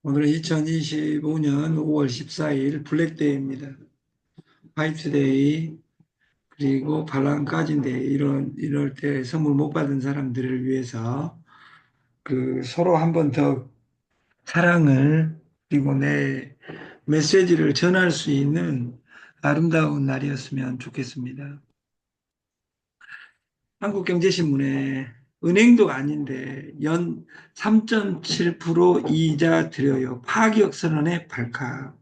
오늘은 2025년 5월 14일 블랙데이입니다. 화이트데이 그리고 발란까지인데 이럴 때 선물 못 받은 사람들을 위해서 서로 한 번 더 사랑을 그리고 내 메시지를 전할 수 있는 아름다운 날이었으면 좋겠습니다. 한국경제신문에 은행도 아닌데 연 3.7% 이자 드려요. 파격 선언에 발칵.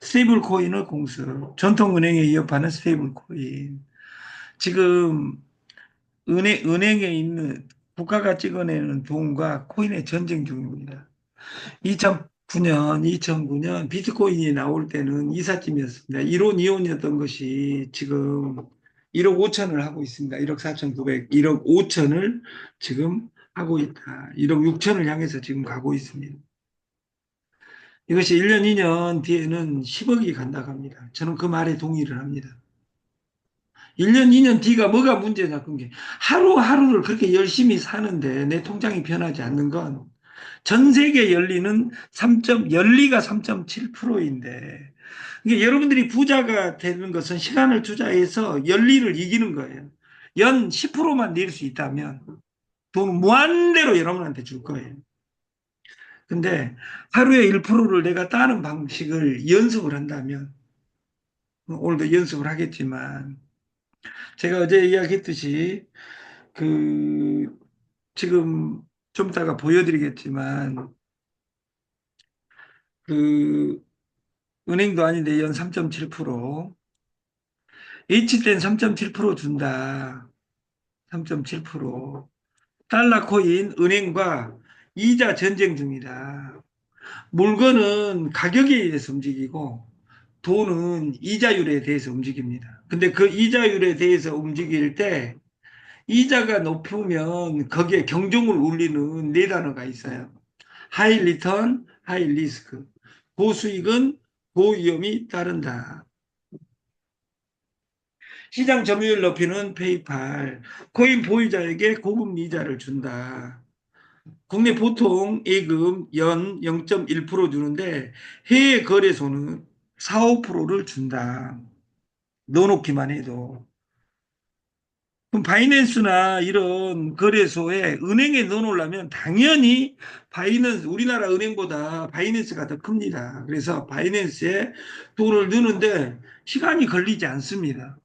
스테이블 코인을 공수, 전통은행에 이어받는 스테이블 코인. 지금 은행에 있는 국가가 찍어내는 돈과 코인의 전쟁 중입니다. 2009년 비트코인이 나올 때는 이삿짐이었습니다. 1원, 2원이었던 것이 지금 1억 5천을 하고 있습니다. 1억 4,900, 1억 5천을 지금 하고 있다. 1억 6천을 향해서 지금 가고 있습니다. 이것이 1년, 2년 뒤에는 10억이 간다고 합니다. 저는 그 말에 동의를 합니다. 1년, 2년 뒤가 뭐가 문제냐, 그게. 하루하루를 그렇게 열심히 사는데 내 통장이 변하지 않는 건 전 세계 연리가 3.7%인데, 이게 여러분들이 부자가 되는 것은 시간을 투자해서 연리를 이기는 거예요. 연 10%만 낼 수 있다면 돈 무한대로 여러분한테 줄 거예요. 근데 하루에 1%를 내가 따는 방식을 연습을 한다면, 오늘도 연습을 하겠지만, 제가 어제 이야기했듯이, 그, 지금 좀 이따가 보여드리겠지만, 그, 은행도 아닌데 연 3.7%, H땐 3.7% 준다. 3.7%. 달러 코인 은행과 이자 전쟁 중이다. 물건은 가격에 의해서 움직이고, 돈은 이자율에 대해서 움직입니다. 근데 그 이자율에 대해서 움직일 때 이자가 높으면 거기에 경종을 울리는 네 단어가 있어요. 하이 리턴, 하이 리스크. 고수익은 고위험이 따른다. 시장 점유율 높이는 페이팔. 코인 보유자에게 고금 이자를 준다. 국내 보통 예금 연 0.1% 주는데 해외 거래소는 4, 5%를 준다. 넣어놓기만 해도. 그럼 바이낸스나 이런 거래소에 은행에 넣어놓으려면 당연히 우리나라 은행보다 바이낸스가 더 큽니다. 그래서 바이낸스에 돈을 넣는데 시간이 걸리지 않습니다.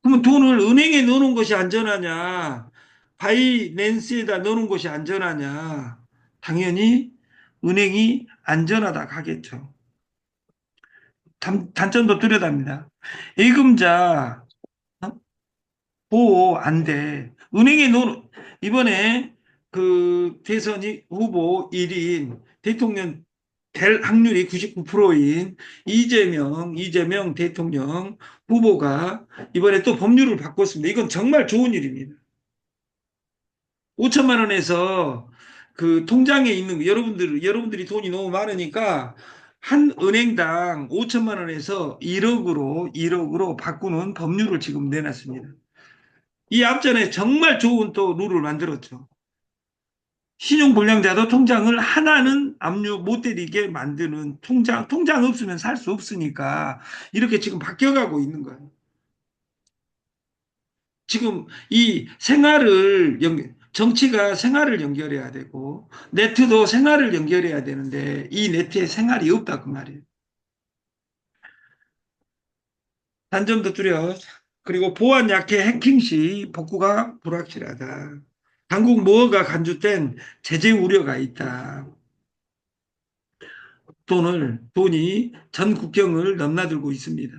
그러면 돈을 은행에 넣는 것이 안전하냐? 바이낸스에다 넣는 것이 안전하냐? 당연히 은행이 안전하다 하겠죠. 단점도 뚜렷합니다. 예금자 보호 안 돼. 이번에 대선 후보 1인 대통령 될 확률이 99%인 이재명 대통령 후보가 이번에 또 법률을 바꿨습니다. 이건 정말 좋은 일입니다. 5천만 원에서 그 통장에 있는 여러분들이 돈이 너무 많으니까 한 은행당 5천만 원에서 1억으로 바꾸는 법률을 지금 내놨습니다. 이 앞전에 정말 좋은 또 룰을 만들었죠. 신용불량자도 통장을 하나는 압류 못 때리게 만드는 통장 없으면 살 수 없으니까 이렇게 지금 바뀌어가고 있는 거예요. 지금 정치가 생활을 연결해야 되고, 네트도 생활을 연결해야 되는데, 이 네트에 생활이 없다, 그 말이에요. 단점도 뚜렷. 그리고 보안 약해 해킹 시 복구가 불확실하다. 당국 모어가 간주된 제재 우려가 있다. 돈이 전 국경을 넘나들고 있습니다.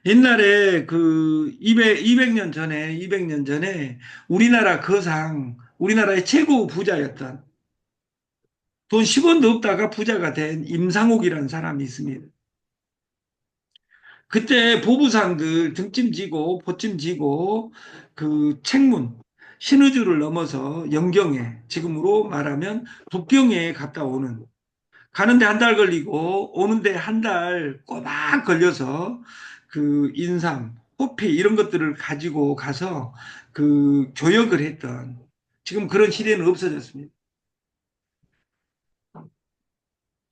옛날에 200년 전에 우리나라의 최고 부자였던 돈 10원도 없다가 부자가 된 임상옥이라는 사람이 있습니다. 그때 보부상들 등짐 지고 보짐 지고 그 책문 신의주를 넘어서 영경에 지금으로 말하면 북경에 갔다 오는 가는데 한 달 걸리고 오는데 한 달 꼬박 걸려서 그 인삼, 호피 이런 것들을 가지고 가서 그 교역을 했던 지금 그런 시대는 없어졌습니다.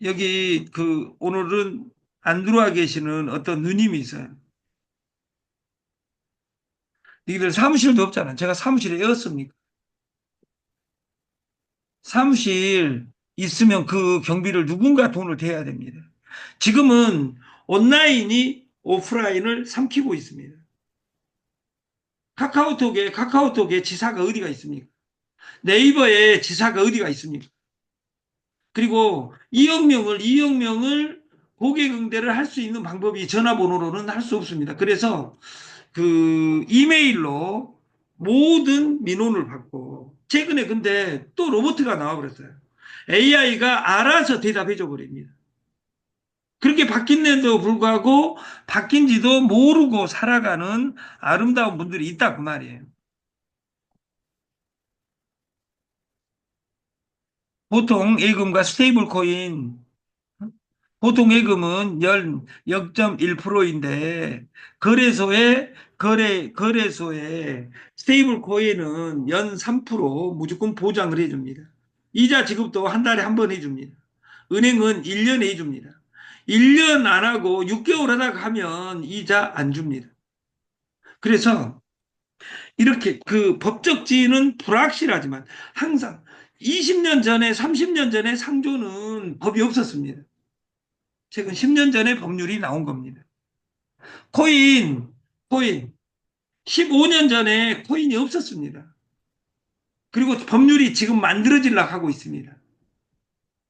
여기 오늘은 안 들어와 계시는 어떤 누님이 있어요. 니들 사무실도 없잖아. 제가 사무실에 였습니까? 사무실 있으면 그 경비를 누군가 돈을 대야 됩니다. 지금은 온라인이 오프라인을 삼키고 있습니다. 카카오톡에 지사가 어디가 있습니까? 네이버에 지사가 어디가 있습니까? 그리고 이영명을 고객 응대를 할 수 있는 방법이 전화번호로는 할 수 없습니다. 그래서 이메일로 모든 민원을 받고 최근에 근데 또 로봇가 나와버렸어요. AI가 알아서 대답해 줘 버립니다. 그렇게 바뀐데도 불구하고 바뀐지도 모르고 살아가는 아름다운 분들이 있다 그 말이에요. 보통 예금과 스테이블 코인 보통 예금은 0.1%인데 거래소에 스테이블 코인은 연 3% 무조건 보장을 해줍니다. 이자 지급도 한 달에 한 번 해줍니다. 은행은 1년에 해줍니다. 1년 안 하고 6개월 하다가 하면 이자 안 줍니다. 그래서 이렇게 그 법적지는 불확실하지만 항상 20년 전에 30년 전에 상조는 법이 없었습니다. 최근 10년 전에 법률이 나온 겁니다. 코인, 코인. 15년 전에 코인이 없었습니다. 그리고 법률이 지금 만들어지려고 하고 있습니다.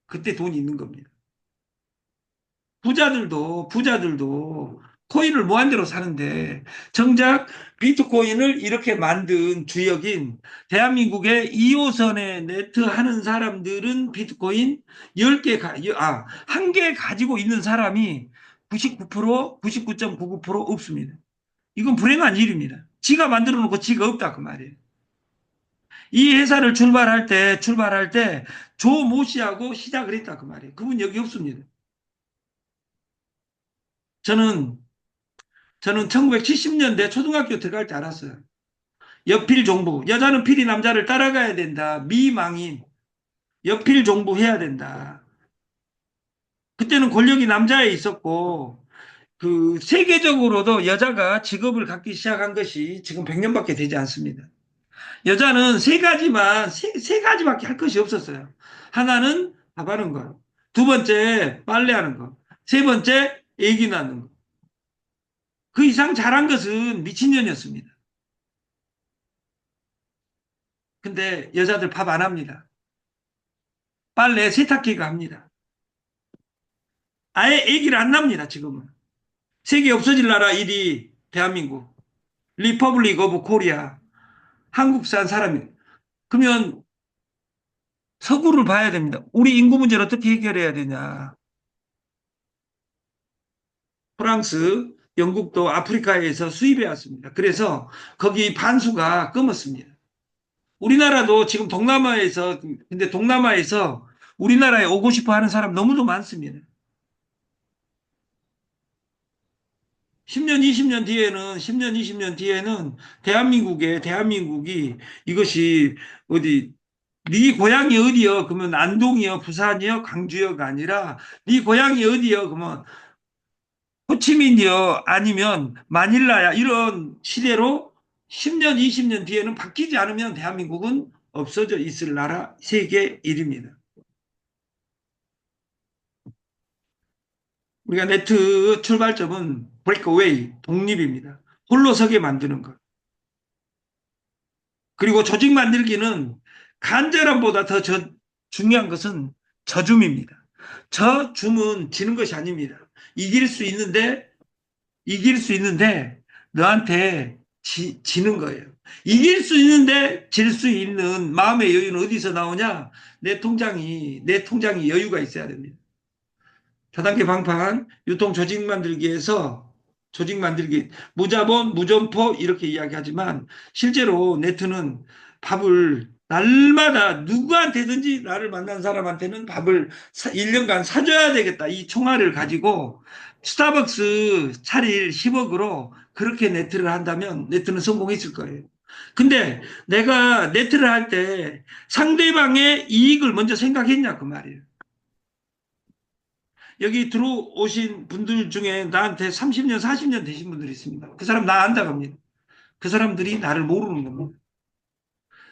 그때 돈이 있는 겁니다. 부자들도 코인을 무한대로 사는데 정작 비트코인을 이렇게 만든 주역인 대한민국의 2호선에 네트 하는 사람들은 비트코인 10개, 1개 가지고 있는 사람이 99%, 99.99% 없습니다. 이건 불행한 일입니다. 지가 만들어 놓고 지가 없다 그 말이에요. 이 회사를 출발할 때 조 모씨하고 시작을 했다 그 말이에요. 그분 여기 없습니다. 저는 1970년대 초등학교 들어갈 때 알았어요. 여필 종부. 여자는 필히 남자를 따라가야 된다. 미망인. 여필 종부 해야 된다. 그때는 권력이 남자에 있었고 세계적으로도 여자가 직업을 갖기 시작한 것이 지금 100년밖에 되지 않습니다. 여자는 세 가지밖에 할 것이 없었어요. 하나는 밥하는 거. 두 번째, 빨래하는 거. 세 번째, 애기 낳는 거. 그 이상 잘한 것은 미친년이었습니다. 근데 여자들 밥 안 합니다. 빨래, 세탁기가 합니다. 아예 애기를 안 납니다, 지금은. 세계 없어질 나라 1위, 대한민국. 리퍼블릭 오브 코리아. 한국산 사람이. 그러면 서구를 봐야 됩니다. 우리 인구 문제를 어떻게 해결해야 되냐. 프랑스, 영국도 아프리카에서 수입해 왔습니다. 그래서 거기 반수가 끊었습니다. 우리나라도 지금 근데 동남아에서 우리나라에 오고 싶어 하는 사람 너무도 많습니다. 10년, 20년 뒤에는 대한민국이 이것이 어디, 네 고향이 어디여? 그러면 안동이요, 부산이요, 광주요가 아니라 네 고향이 어디여? 그러면 호치민이요, 아니면 마닐라야. 이런 시대로 10년, 20년 뒤에는 바뀌지 않으면 대한민국은 없어져 있을 나라 세계 1위입니다. 우리가 네트 출발점은 브레이크웨이, 독립입니다. 홀로 서게 만드는 것. 그리고 조직 만들기는 간절함보다 더 중요한 것은 저줌입니다. 저줌은 지는 것이 아닙니다. 이길 수 있는데, 이길 수 있는데, 너한테 지는 거예요. 이길 수 있는데 질 수 있는 마음의 여유는 어디서 나오냐? 내 통장이 여유가 있어야 됩니다. 다단계 방판, 유통 조직 만들기, 무자본, 무점포 이렇게 이야기하지만 실제로 네트는 밥을 날마다 누구한테든지 나를 만난 사람한테는 밥을 1년간 사줘야 되겠다. 이 총알을 가지고 스타벅스 차릴 10억으로 그렇게 네트를 한다면 네트는 성공했을 거예요. 근데 내가 네트를 할 때 상대방의 이익을 먼저 생각했냐 그 말이에요. 여기 들어오신 분들 중에 나한테 30년, 40년 되신 분들이 있습니다. 그 사람 나 안다고 합니다. 그 사람들이 나를 모르는 겁니다.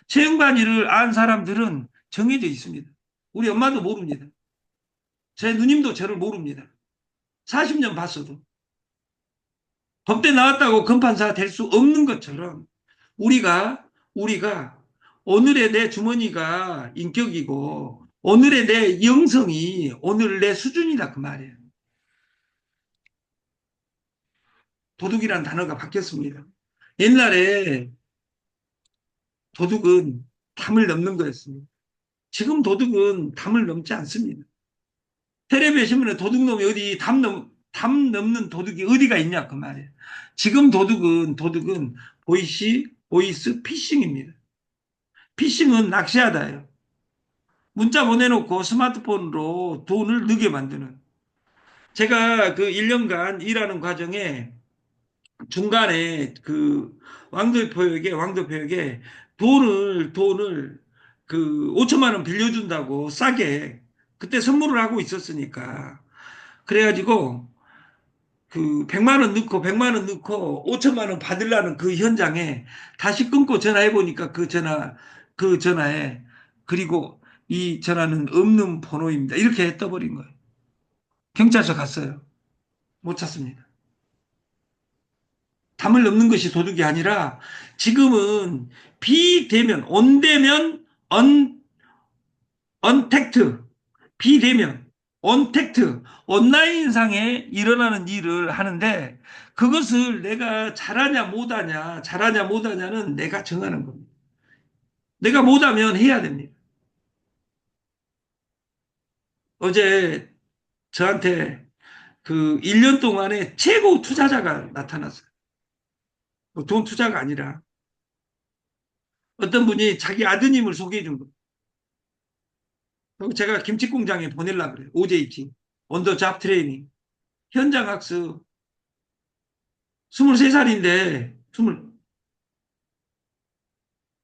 최영관이를 안 사람들은 정해져 있습니다. 우리 엄마도 모릅니다. 제 누님도 저를 모릅니다. 40년 봤어도. 법대 나왔다고 검판사 될 수 없는 것처럼 우리가 오늘의 내 주머니가 인격이고 오늘의 내 영성이 오늘 내 수준이다 그 말이에요. 도둑이란 단어가 바뀌었습니다. 옛날에 도둑은 담을 넘는 거였습니다. 지금 도둑은 담을 넘지 않습니다. 텔레비에 신문에 도둑놈이 어디 담 넘는 도둑이 어디가 있냐 그 말이에요. 지금 도둑은 보이스 피싱입니다. 피싱은 낚시하다예요. 문자 보내놓고 스마트폰으로 돈을 넣게 만드는. 제가 그 1년간 일하는 과정에 중간에 그 왕도표에게 돈을 그 5천만 원 빌려준다고 싸게 그때 선물을 하고 있었으니까 그래가지고 그 100만 원 넣고 100만 원 넣고 5천만 원 받으려는 그 현장에 다시 끊고 전화해 보니까 그 전화에 그리고 이 전화는 없는 번호입니다. 이렇게 떠버린 거예요. 경찰서 갔어요. 못 찾습니다. 담을 넘는 것이 도둑이 아니라 지금은 비대면, 온대면, 언택트, 비대면, 언택트, 온라인상에 일어나는 일을 하는데 그것을 내가 잘하냐 못하냐는 내가 정하는 겁니다. 내가 못하면 해야 됩니다. 어제 저한테 그 1년 동안에 최고 투자자가 나타났어요. 뭐돈 투자가 아니라 어떤 분이 자기 아드님을 소개해 준 겁니다. 그리고 제가 김치 공장에 보내려고 그래요. OJT, 온더 잡 트레이닝. 현장 학습. 23살인데,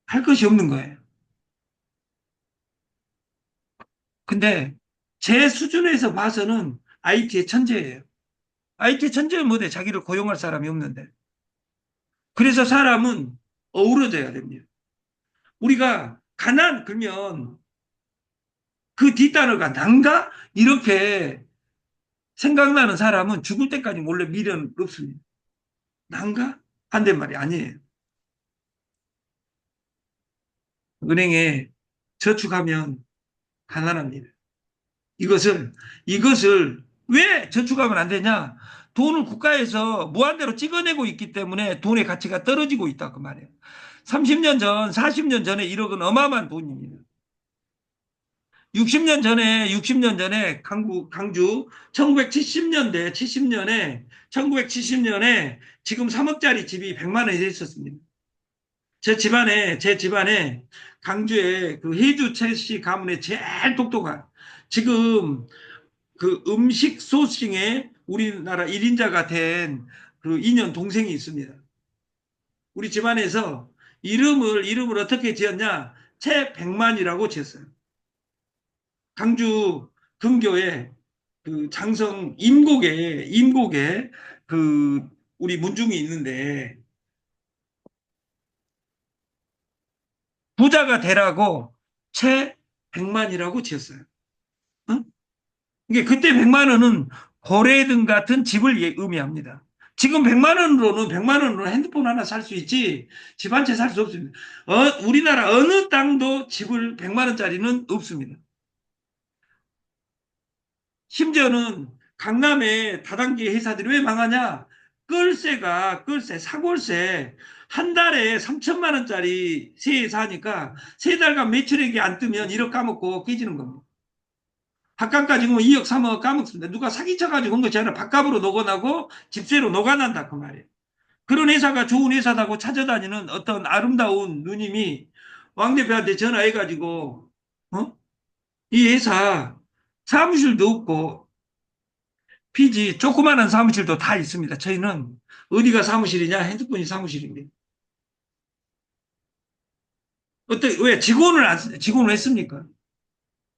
할 것이 없는 거예요. 근데 제 수준에서 봐서는 IT의 천재예요. IT 천재는 뭐돼? 자기를 고용할 사람이 없는데. 그래서 사람은 어우러져야 됩니다. 우리가 그러면 그 뒷단어가 난가? 이렇게 생각나는 사람은 죽을 때까지 원래 미련 없습니다. 난가? 반대말이 아니에요. 은행에 저축하면 가난합니다. 이것을 왜 저축하면 안 되냐? 돈을 국가에서 무한대로 찍어내고 있기 때문에 돈의 가치가 떨어지고 있다 그 말이에요. 30년 전, 40년 전에 1억은 어마어마한 돈입니다. 60년 전에 강주 1970년에 지금 3억짜리 집이 100만 원에 있었습니다. 제 집안에 강주에 그 해주 최씨 가문에 제일 똑똑한 지금 그 음식 소싱에 우리나라 1인자가 된 그 인연 동생이 있습니다. 우리 집안에서 이름을 어떻게 지었냐? 최백만이라고 지었어요. 강주 근교에 그 장성 임곡에 그 우리 문중이 있는데 부자가 되라고 최백만이라고 지었어요. 어? 이게 그때 100만 원은 고래등 같은 집을 의미합니다. 지금 100만 원으로 핸드폰 하나 살 수 있지 집 한 채 살 수 없습니다. 우리나라 어느 땅도 집을 100만 원짜리는 없습니다. 심지어는 강남의 다단계 회사들이 왜 망하냐? 사골세 한 달에 3천만 원짜리 세에 사니까 세 달간 매출액이 안 뜨면 1억 까먹고 깨지는 겁니다. 밥값까지 뭐 2억, 3억 까먹습니다. 누가 사기쳐가지고 온 것이 아니라 밥값으로 녹아나고 집세로 녹아난다 그 말이에요. 그런 회사가 좋은 회사다고 찾아다니는 어떤 아름다운 누님이 왕 대표한테 전화해가지고 이 회사 사무실도 없고 피지 조그마한 사무실도 다 있습니다. 저희는 어디가 사무실이냐? 핸드폰이 사무실입니다. 왜 직원을 했습니까?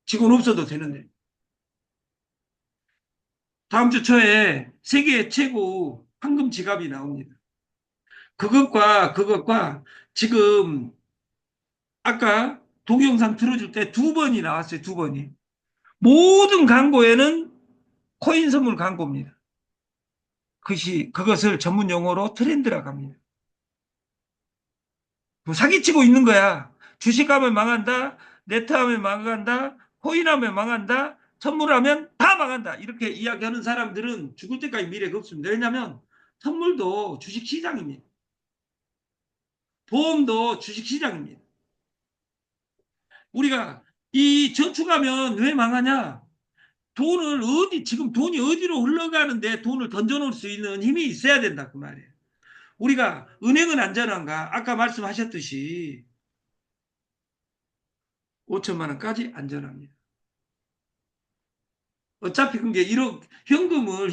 직원 없어도 되는데. 다음 주 초에 세계 최고 황금 지갑이 나옵니다. 그것과 지금 아까 동영상 틀어줄 때 두 번이 나왔어요. 두 번이. 모든 광고에는 코인 선물 광고입니다. 그것을 전문 용어로 트렌드라고 합니다. 뭐 사기치고 있는 거야. 주식하면 망한다, 네트하면 망한다, 코인하면 망한다, 선물하면 다 망한다. 이렇게 이야기하는 사람들은 죽을 때까지 미래가 없습니다. 왜냐하면 선물도 주식시장입니다. 보험도 주식시장입니다. 우리가 이 저축하면 왜 망하냐? 지금 돈이 어디로 흘러가는데 돈을 던져놓을 수 있는 힘이 있어야 된다. 그 말이에요. 우리가 은행은 안전한가? 아까 말씀하셨듯이 5천만 원까지 안전합니다. 어차피 그게 1억, 현금을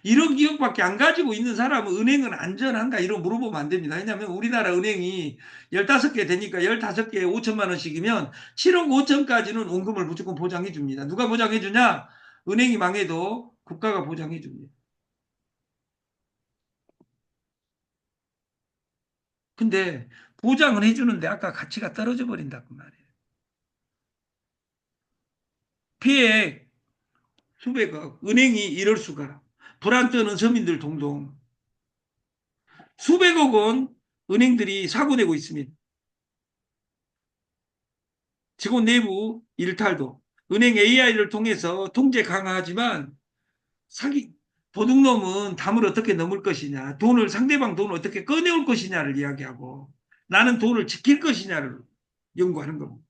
1억, 2억밖에 안 가지고 있는 사람은 은행은 안전한가? 이런 물어보면 안 됩니다. 왜냐하면 우리나라 은행이 15개 되니까 15개에 5천만 원씩이면 7억 5천까지는 원금을 무조건 보장해 줍니다. 누가 보장해 주냐? 은행이 망해도 국가가 보장해 줍니다. 근데 보장을 해주는데 아까 가치가 떨어져 버린다 그 말이에요. 피해 수백억, 은행이 이럴 수가. 불안 떠는 서민들 동동. 수백억 원 은행들이 사고 내고 있습니다. 직원 내부 일탈도. 은행 AI를 통해서 통제 강화하지만 사기 도둑놈은 담을 어떻게 넘을 것이냐, 상대방 돈을 어떻게 꺼내올 것이냐를 이야기하고 나는 돈을 지킬 것이냐를 연구하는 겁니다.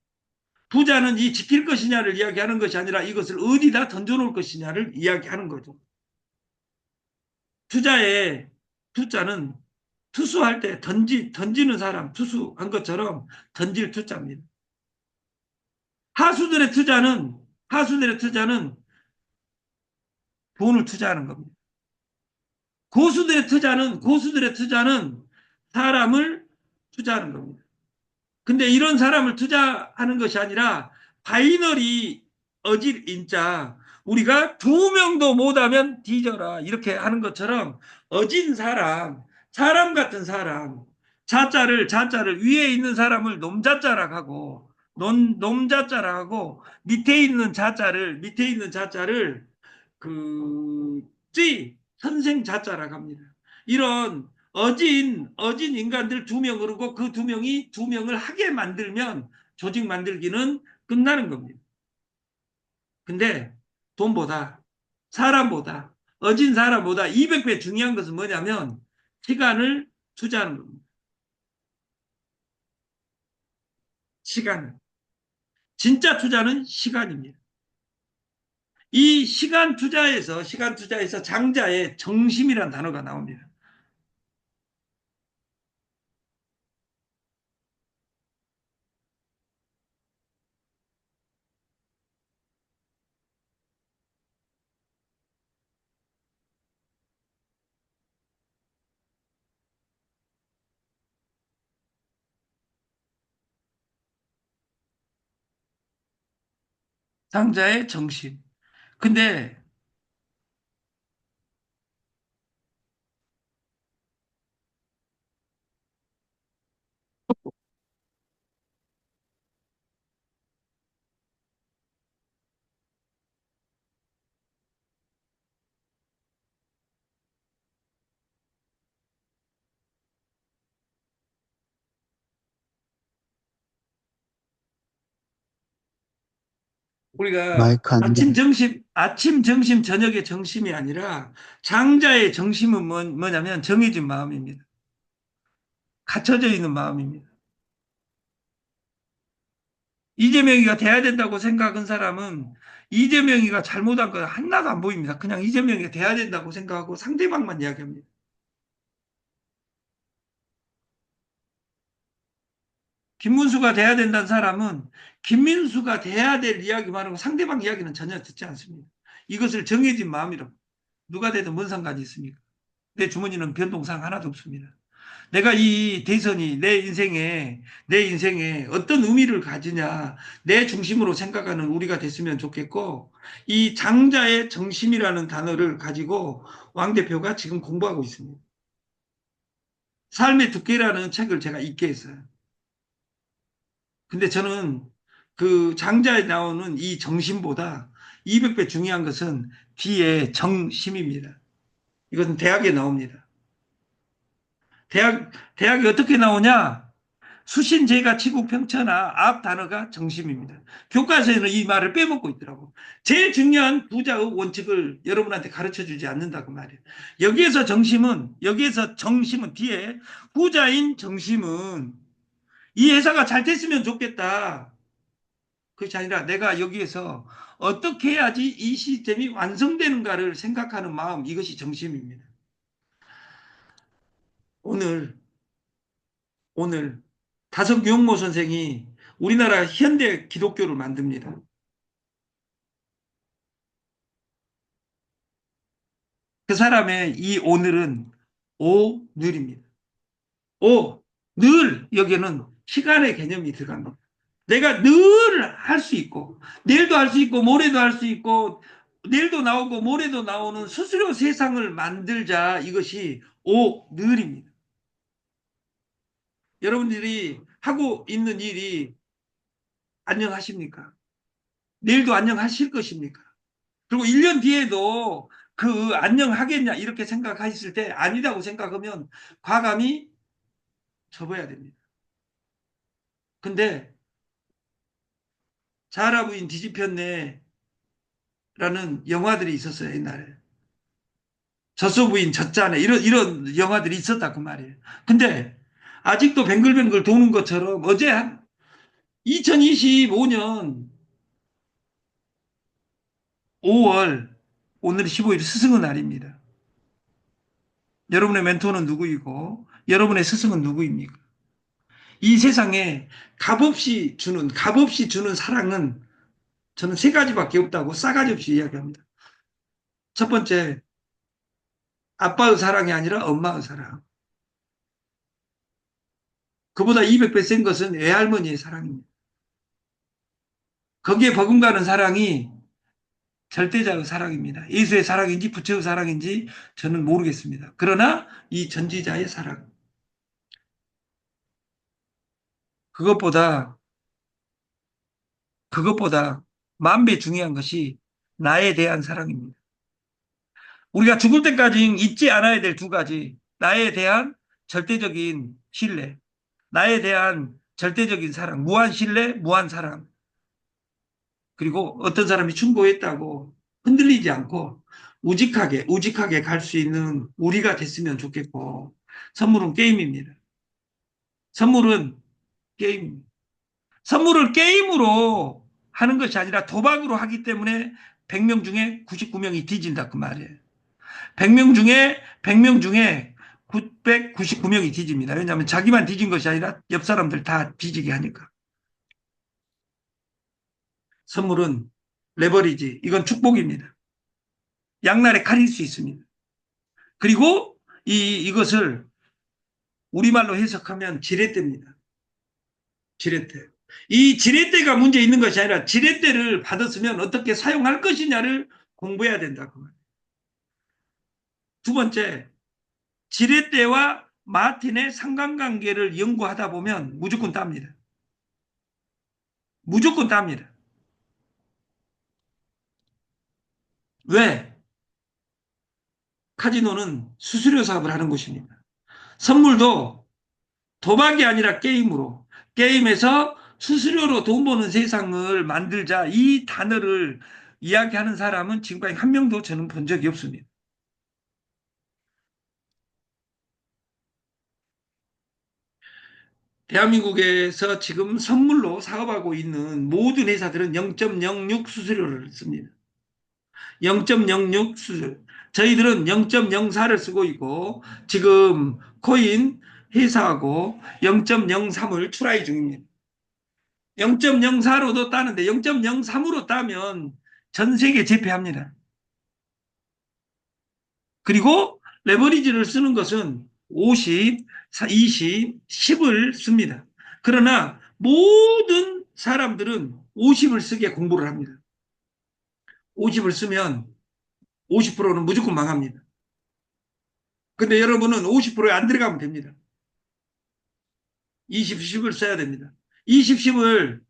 부자는 이 지킬 것이냐를 이야기하는 것이 아니라 이것을 어디다 던져놓을 것이냐를 이야기하는 거죠. 투자의 투자는 투수할 때 던지는 사람 투수한 것처럼 던질 투자입니다. 하수들의 투자는 하수들의 투자는 돈을 투자하는 겁니다. 고수들의 투자는 사람을 투자하는 겁니다. 근데 이런 사람을 투자하는 것이 아니라 바이너리 어질 인자 우리가 두 명도 못하면 뒤져라 이렇게 하는 것처럼 어진 사람 같은 사람 자자를 위에 있는 사람을 놈자자라고 하고 놈자자라고 하고 밑에 있는 자자를 그 선생 자자라고 합니다. 이런 어진 인간들 두 명을 오고 그 두 명이 두 명을 하게 만들면 조직 만들기는 끝나는 겁니다. 근데 돈보다 사람보다 어진 사람보다 200배 중요한 것은 뭐냐면 시간을 투자하는 겁니다. 시간. 진짜 투자는 시간입니다. 이 시간 투자에서 장자의 정심이라는 단어가 나옵니다. 장자의 정심. 근데 우리가 마이크 안 돼. 아침, 점심, 저녁의 정심이 아니라 장자의 정심은 뭐냐면 정해진 마음입니다. 갖춰져 있는 마음입니다. 이재명이가 돼야 된다고 생각한 사람은 이재명이가 잘못한 거 하나도 안 보입니다. 그냥 이재명이가 돼야 된다고 생각하고 상대방만 이야기합니다. 김문수가 돼야 된다는 사람은 김민수가 돼야 될 이야기만 하고 상대방 이야기는 전혀 듣지 않습니다. 이것을 정해진 마음이라고. 누가 돼도 뭔 상관이 있습니까? 내 주머니는 변동사항 하나도 없습니다. 내가 이 대선이 내 인생에 어떤 의미를 가지냐, 내 중심으로 생각하는 우리가 됐으면 좋겠고, 이 장자의 정심이라는 단어를 가지고 왕 대표가 지금 공부하고 있습니다. 삶의 두께라는 책을 제가 읽게 했어요. 근데 저는 그 장자에 나오는 이 정심보다 200배 중요한 것은 뒤에 정심입니다. 이것은 대학에 나옵니다. 대학이 어떻게 나오냐? 수신제가 치국평천하 앞 단어가 정심입니다. 교과서에는 이 말을 빼먹고 있더라고. 제일 중요한 부자의 원칙을 여러분한테 가르쳐 주지 않는다 그 말이에요. 여기에서 정심은 뒤에 부자인 정심은 이 회사가 잘 됐으면 좋겠다. 그것이 아니라 내가 여기에서 어떻게 해야지 이 시스템이 완성되는가를 생각하는 마음, 이것이 정심입니다. 오늘 오늘 다석유영모 선생이 우리나라 현대 기독교를 만듭니다. 그 사람의 이 오늘은 오늘입니다. 늘 여기에는 시간의 개념이 들어갑니다. 내가 늘 할 수 있고 내일도 할 수 있고 모레도 할 수 있고 내일도 나오고 모레도 나오는 수수료 세상을 만들자, 이것이 오늘입니다. 여러분들이 하고 있는 일이 안녕하십니까? 내일도 안녕하실 것입니까? 그리고 1년 뒤에도 그 안녕하겠냐 이렇게 생각하셨을 때 아니라고 생각하면 과감히 접어야 됩니다. 근데 자라 부인 뒤집혔네라는 영화들이 있었어요, 옛날에. 젖소 부인 젖자네 이런 영화들이 있었다 그 말이에요. 근데 아직도 뱅글뱅글 도는 것처럼 어제 한 2025년 5월 오늘이 15일 스승의 날입니다. 여러분의 멘토는 누구이고 여러분의 스승은 누구입니까? 이 세상에 값없이 주는 사랑은 저는 세 가지밖에 없다고 싸가지 없이 이야기합니다. 첫 번째, 아빠의 사랑이 아니라 엄마의 사랑. 그보다 200배 센 것은 외할머니의 사랑입니다. 거기에 버금가는 사랑이 절대자의 사랑입니다. 예수의 사랑인지 부처의 사랑인지 저는 모르겠습니다. 그러나 이 전지자의 사랑. 그것보다, 그것보다 만 배 중요한 것이 나에 대한 사랑입니다. 우리가 죽을 때까지 잊지 않아야 될 두 가지. 나에 대한 절대적인 신뢰. 나에 대한 절대적인 사랑. 무한 신뢰, 무한 사랑. 그리고 어떤 사람이 충고했다고 흔들리지 않고 우직하게 갈 수 있는 우리가 됐으면 좋겠고, 선물은 게임입니다. 선물은 게임. 선물을 게임으로 하는 것이 아니라 도박으로 하기 때문에 100명 중에 99명이 뒤진다 그 말이에요. 100명 중에 999명이 뒤집니다. 왜냐하면 자기만 뒤진 것이 아니라 옆 사람들 다 뒤지게 하니까. 선물은 레버리지. 이건 축복입니다. 양날의 칼일 수 있습니다. 그리고 이것을 우리말로 해석하면 지렛대입니다. 지렛대. 이 지렛대가 문제 있는 것이 아니라 지렛대를 받았으면 어떻게 사용할 것이냐를 공부해야 된다고 말이에요. 두 번째, 지렛대와 마틴의 상관관계를 연구하다 보면 무조건 땁니다. 무조건 땁니다. 왜? 카지노는 수수료 사업을 하는 곳입니다. 선물도 도박이 아니라 게임으로, 게임에서 수수료로 돈 버는 세상을 만들자, 이 단어를 이야기하는 사람은 지금까지 한 명도 저는 본 적이 없습니다. 대한민국에서 지금 선물로 사업하고 있는 모든 회사들은 0.06 수수료를 씁니다. 0.06 수수료. 저희들은 0.04를 쓰고 있고 지금 코인 회사하고 0.03을 출하해 중입니다. 0.04로도 따는데 0.03으로 따면 전 세계 제패합니다. 그리고 레버리지를 쓰는 것은 50, 20, 10을 씁니다. 그러나 모든 사람들은 50을 쓰게 공부를 합니다. 50을 쓰면 50%는 무조건 망합니다. 근데 여러분은 50%에 안 들어가면 됩니다. 20, 10을 써야 됩니다. 20, 10을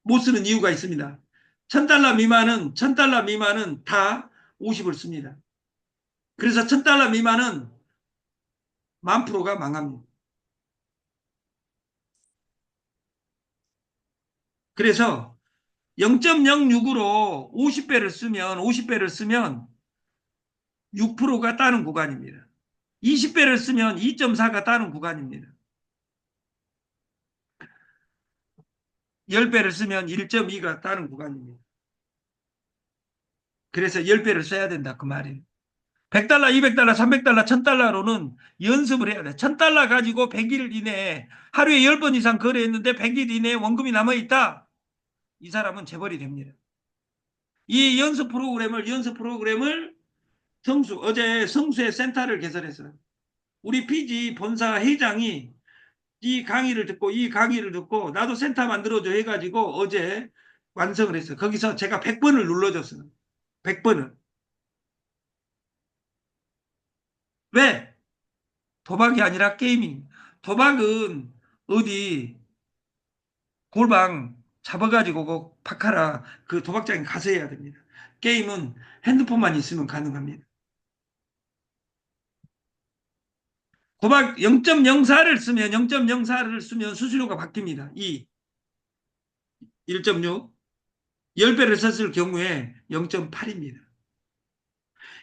못 쓰는 이유가 있습니다. 1000달러 미만은 다 50을 씁니다. 그래서 1000달러 미만은 10,000%가 망합니다. 그래서 0.06으로 50배를 쓰면 6%가 따는 구간입니다. 20배를 쓰면 2.4가 따는 구간입니다. 10배를 쓰면 1.2가 따는 구간입니다. 그래서 10배를 써야 된다 그 말이에요. 100달러, 200달러, 300달러, 1000달러로는 연습을 해야 돼. 1000달러 가지고 100일 이내에 하루에 10번 이상 거래했는데 100일 이내에 원금이 남아있다. 이 사람은 재벌이 됩니다. 이 연습 프로그램을 어제 성수의 센터를 개설했어요. 우리 피지 본사 회장이 이 강의를 듣고 나도 센터 만들어줘 해가지고 어제 완성을 했어요. 거기서 제가 100번을 눌러줬어요. 100번을. 왜? 도박이 아니라 게이밍. 도박은 어디 골방 잡아가지고 그 바카라 그 도박장에 가서 해야 됩니다. 게임은 핸드폰만 있으면 가능합니다. 도박 0.04를 쓰면 수수료가 바뀝니다. 1.6. 10배를 썼을 경우에 0.8입니다.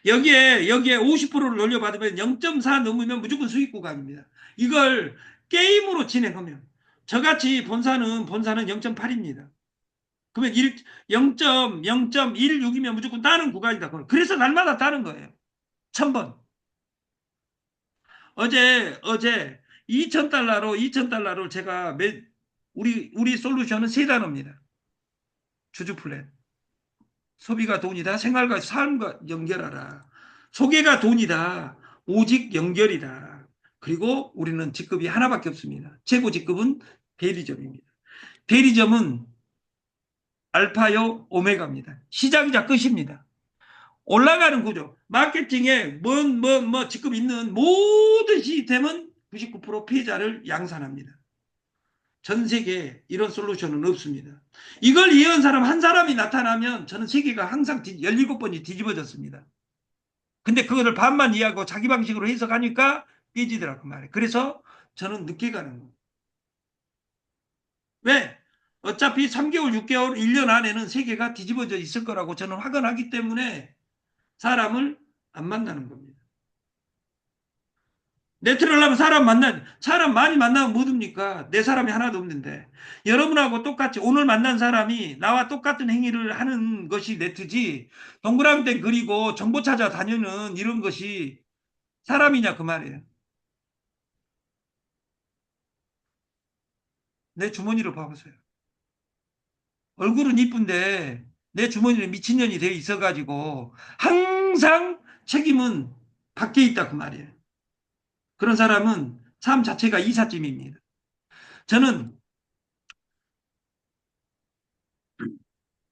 여기에 50%를 돌려받으면 0.4 넘으면 무조건 수익 구간입니다. 이걸 게임으로 진행하면 저같이 본사는 0.8입니다. 그러면 0.0.16이면 무조건 따는 구간이다. 그래서 날마다 따는 거예요. 1000번. 어제 2,000달러로 제가 우리 솔루션은 세 단어입니다. 주주 플랜. 소비가 돈이다. 생활과 삶과 연결하라. 소개가 돈이다. 오직 연결이다. 그리고 우리는 직급이 하나밖에 없습니다. 최고 직급은 대리점입니다. 대리점은 알파요 오메가입니다. 시작이자 끝입니다. 올라가는 구조. 마케팅에 뭐 직급 있는 모든 시스템은 99% 피해자를 양산합니다. 전 세계에 이런 솔루션은 없습니다. 이걸 이해한 사람 한 사람이 나타나면 저는 세계가 항상 17번이 뒤집어졌습니다. 근데 그거를 반만 이해하고 자기 방식으로 해석하니까 깨지더라고 말이에요. 그래서 저는 늦게 가는 거예요. 왜? 어차피 3개월, 6개월, 1년 안에는 세계가 뒤집어져 있을 거라고 저는 확언하기 때문에 사람을 안 만나는 겁니다. 네트를 하면 사람 많이 만나면 뭐 듭니까? 내 사람이 하나도 없는데. 여러분하고 똑같이 오늘 만난 사람이 나와 똑같은 행위를 하는 것이 네트지, 동그랑땡 그리고 정보 찾아 다니는 이런 것이 사람이냐 그 말이에요. 내 주머니를 봐보세요. 얼굴은 이쁜데 내 주머니는 미친년이 되어 있어가지고 항상 책임은 밖에 있다 그 말이에요. 그런 사람은 삶 자체가 이삿짐입니다. 저는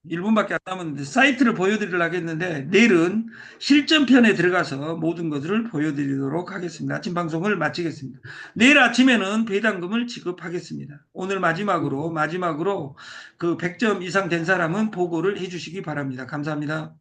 1분밖에 안 남았는데 사이트를 보여드리려고 했는데 내일은 실전편에 들어가서 모든 것을 보여드리도록 하겠습니다. 아침 방송을 마치겠습니다. 내일 아침에는 배당금을 지급하겠습니다. 오늘 마지막으로 그 100점 이상 된 사람은 보고를 해주시기 바랍니다. 감사합니다.